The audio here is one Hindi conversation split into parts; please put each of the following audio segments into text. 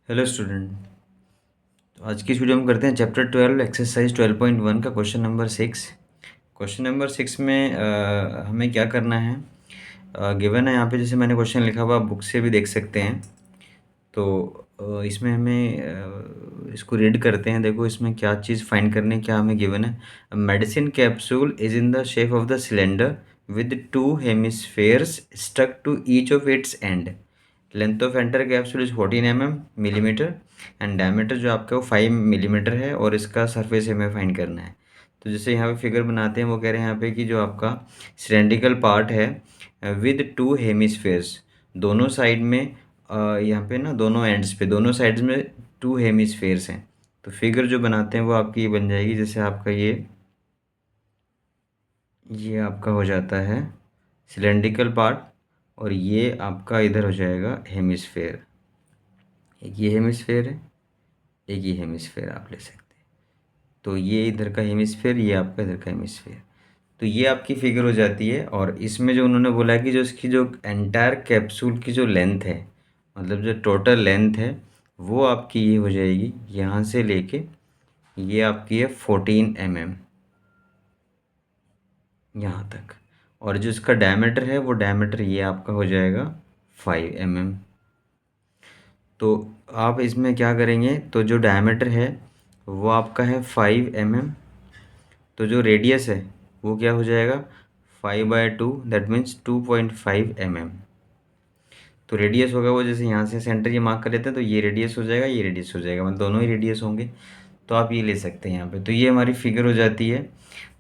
Hello student. तो आज की इस वीडियो में करते हैं चैप्टर 12 एक्सरसाइज 12.1 का क्वेश्चन नंबर 6। क्वेश्चन नंबर 6 में हमें क्या करना है। गिवन है यहाँ पे, जैसे मैंने क्वेश्चन लिखा हुआ, आप बुक से भी देख सकते हैं। तो इसमें हमें इसको रीड करते हैं। देखो इसमें क्या चीज़ फाइंड करने, क्या हमें गिवन है। Medicine capsule is in the shape of the cylinder with two hemispheres stuck to each of its end. Length of entire capsule is 14 millimetre and diameter जो आपका वो 5 मिलीमीटर है, और इसका सरफेस हमें फाइंड करना है। तो जैसे यहाँ पे फिगर बनाते हैं, वो कह रहे हैं यहाँ पे कि जो आपका सिलेंड्रिकल पार्ट है विद टू हेमिस्फेयर्स, दोनों साइड में यहाँ पे ना, दोनों एंड्स पे, दोनों साइड्स में टू हेमिस्फेयर्स हैं। तो फिगर जो बनाते हैं वो आपकी ये बन जाएगी। जैसे आपका ये आपका हो जाता है सिलेंड्रिकल पार्ट, और ये आपका इधर हो जाएगा हेमिस्फेयर। एक ये हेमिस्फेयर है, एक ये हेमिस्फेयर आप ले सकते हैं। तो ये इधर का हेमिस्फेयर, ये आपका इधर का हेमिस्फेयर। तो ये आपकी फिगर हो जाती है। और इसमें जो उन्होंने बोला है कि जो इसकी जो एंटायर कैप्सूल की जो लेंथ है, मतलब जो टोटल लेंथ है, वो आपकी ये हो जाएगी यहाँ से लेके ये आपकी है 14 यहाँ तक। और जो इसका डायमीटर है, वो डायमीटर ये आपका हो जाएगा 5 तो आप इसमें क्या करेंगे, तो जो डायमीटर है वो आपका है 5 तो जो रेडियस है वो क्या हो जाएगा 5/2, दैट मीन्स 2.5 तो रेडियस होगा वो, जैसे यहाँ से सेंटर ये मार्क कर लेते हैं, तो ये रेडियस हो जाएगा, ये रेडियस हो जाएगा, मतलब दोनों ही रेडियस होंगे। तो आप ये ले सकते हैं यहाँ पे। तो ये हमारी फिगर हो जाती है।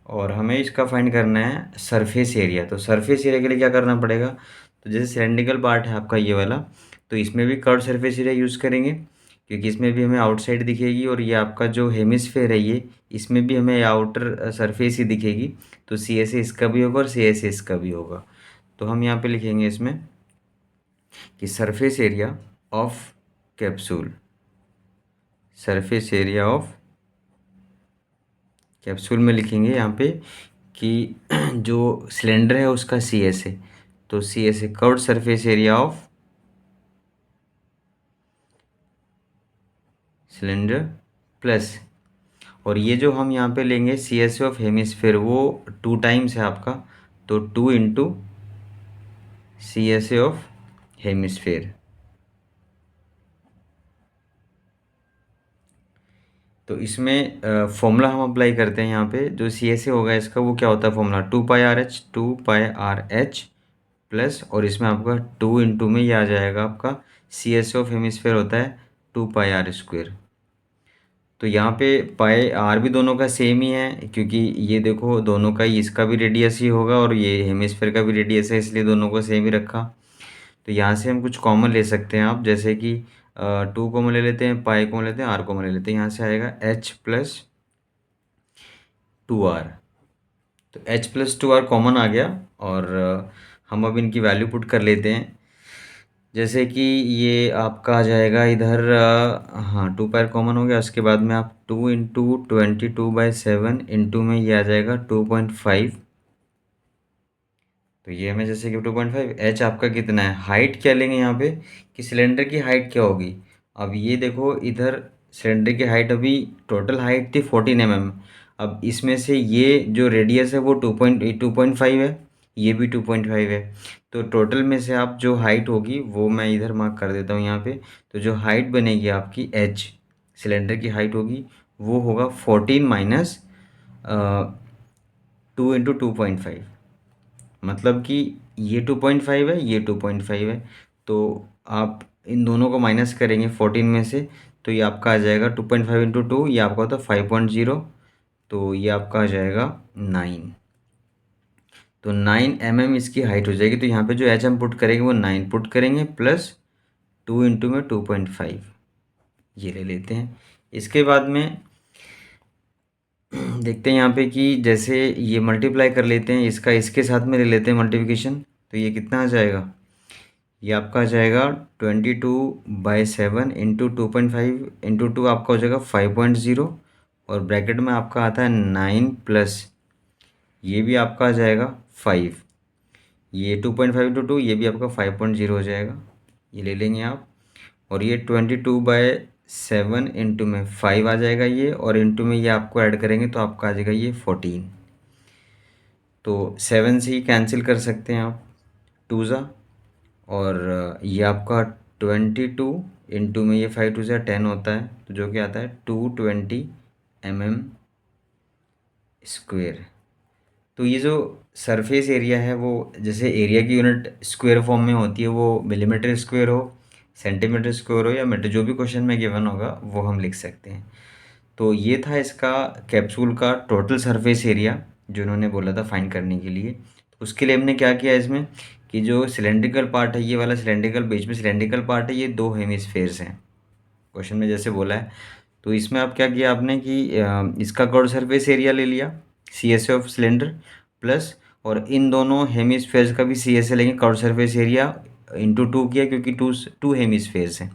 और हमें इसका फाइंड करना है सरफेस एरिया। तो सरफेस एरिया के लिए क्या करना पड़ेगा, तो जैसे सिलेंड्रिकल पार्ट है आपका ये वाला, तो इसमें भी कर्व सरफेस एरिया यूज़ करेंगे, क्योंकि इसमें भी हमें आउटसाइड दिखेगी, और ये आपका जो हेमिस्फेयर है ये, इसमें भी हमें आउटर सरफेस ही दिखेगी। तो सी एस ए इसका भी होगा और सी एस ए इसका भी होगा। तो हम यहाँ पे लिखेंगे इसमें कि surface area of capsule, surface area of capsule में लिखेंगे यहाँ पे कि जो सिलेंडर है उसका सी एस है, तो सी एस है curved surface area of cylinder plus, और ये जो हम यहाँ पे लेंगे सी एस ऑफ हेमिस्फेयर, वो 2 टाइम्स है आपका, तो 2 × सी एस ऑफ हेमिस्फेयर। तो इसमें फॉर्मूला हम अप्लाई करते हैं यहाँ पे। जो सी एस ए होगा इसका, वो क्या होता है फॉर्मूला, 2πRH, 2πRH प्लस, और इसमें आपका 2 × में ये आ जाएगा आपका सी एस ऑफ हेमिस्फेयर होता है 2πr²। तो यहाँ पे पाई आर भी दोनों का सेम ही है, क्योंकि ये देखो दोनों का ही, इसका भी रेडियस ही होगा और ये हेमिस्फेयर का भी रेडियस है, इसलिए दोनों को सेम ही रखा। तो यहाँ से हम कुछ कॉमन ले सकते हैं आप, जैसे कि 2 कॉमन ले लेते हैं, पाई कॉमन लेते हैं, आर कॉमन ले लेते हैं। यहाँ से आएगा H+2R। तो H+2R कॉमन आ गया। और हम अब इनकी वैल्यू पुट कर लेते हैं। जैसे कि ये आपका आ जाएगा इधर, हाँ 2π कॉमन हो गया। उसके बाद में आप 2 × 22/7 इंटू में ये आ जाएगा 2.5। तो ये हमें जैसे कि 2.5, एच आपका कितना है, हाइट क्या लेंगे यहाँ पे कि सिलेंडर की हाइट क्या होगी। अब ये देखो इधर सिलेंडर की हाइट, अभी टोटल हाइट थी 14 अब इसमें से ये जो रेडियस है वो 2.5 है, ये भी 2.5 है। तो टोटल में से आप जो हाइट होगी वो मैं इधर मार्क कर देता हूँ यहाँ पे। तो जो हाइट बनेगी आपकी एच, सिलेंडर की हाइट होगी, वो होगा 14 माइनस 2 × 2.5, मतलब कि ये 2.5 है, ये 2.5 है। तो आप इन दोनों को माइनस करेंगे 14 में से, तो ये आपका आ जाएगा 2.5 × 2, ये आपका होता है 5.0, तो ये आपका आ जाएगा 9। तो 9 इसकी हाइट हो जाएगी। तो यहाँ पे जो एच हम पुट करेंगे वो 9 पुट करेंगे, प्लस 2 × में 2.5 ये ले लेते हैं। इसके बाद में देखते हैं यहाँ पे कि जैसे ये मल्टीप्लाई कर लेते हैं, इसका इसके साथ में ले लेते हैं मल्टीप्लिकेशन। तो ये कितना आ जाएगा, ये आपका आ जाएगा 22/7 इंटू 2.5 इंटू 2 आपका हो जाएगा 5.0, और ब्रैकेट में आपका आता है 9 प्लस ये भी आपका आ जाएगा 5, ये 2.5 × 2, ये भी आपका 5.0 हो जाएगा। ये ले लेंगे आप। और ये 22/7 इंटू में 5 आ जाएगा ये, और इंटू में ये आपको ऐड करेंगे तो आपका आ जाएगा ये 14। तो 7 से ही कैंसिल कर सकते हैं आप, 2 ज़ा, और ये आपका 22 इंटू में ये 5 2 ज़ा 10 होता है, तो जो कि आता है 220 mm²। तो ये जो सरफेस एरिया है वो जैसे एरिया की यूनिट स्क्वायर फॉर्म में होती है, वो मिलीमीटर स्क्वायर हो, सेंटीमीटर स्क्वायर हो या मीटर, जो भी क्वेश्चन में गिवन होगा वो हम लिख सकते हैं। तो ये था इसका कैप्सूल का टोटल सरफेस एरिया जो उन्होंने बोला था फाइंड करने के लिए। तो उसके लिए हमने क्या किया इसमें कि जो सिलेंड्रिकल पार्ट है, ये वाला सिलेंड्रिकल, बीच में सिलेंड्रिकल पार्ट है, ये 2 हेमिस्फेयर्स हैं क्वेश्चन में जैसे बोला है। तो इसमें आप क्या किया आपने कि इसका कर्व सरफेस एरिया ले लिया, C S of cylinder plus, और इन दोनों हेमिस्फेयर्स का भी सी एस लेंगे, कर्व सरफेस एरिया इंटू 2 किया, क्योंकि टू हेमिस्फेयर्स हैं।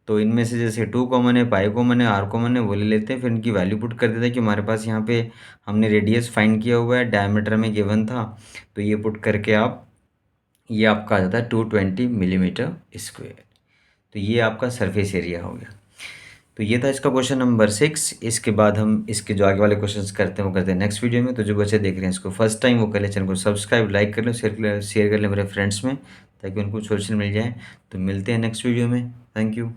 तो इनमें से जैसे 2 कॉमन है, पाई कॉमन है, आर कॉमन है, वो ले लेते हैं, फिर इनकी वैल्यू पुट कर देते हैं कि हमारे पास यहाँ पे हमने रेडियस फाइंड किया हुआ है, डायमीटर में गिवन था, तो ये पुट करके आप, ये आपका आ जाता है 220 mm²। तो ये आपका सरफेस एरिया हो गया। तो ये था इसका क्वेश्चन नंबर 6। इसके बाद हम इसके जो आगे वाले क्वेश्चंस करते हैं वो करते हैं नेक्स्ट वीडियो में। तो जो बच्चे देख रहे हैं इसको फर्स्ट टाइम, वो कर ले चैनल को सब्सक्राइब, लाइक कर लो, शेयर कर ले मेरे फ्रेंड्स में, ताकि उनको सोल्यूशन मिल जाए। तो मिलते हैं नेक्स्ट वीडियो में। Thank you.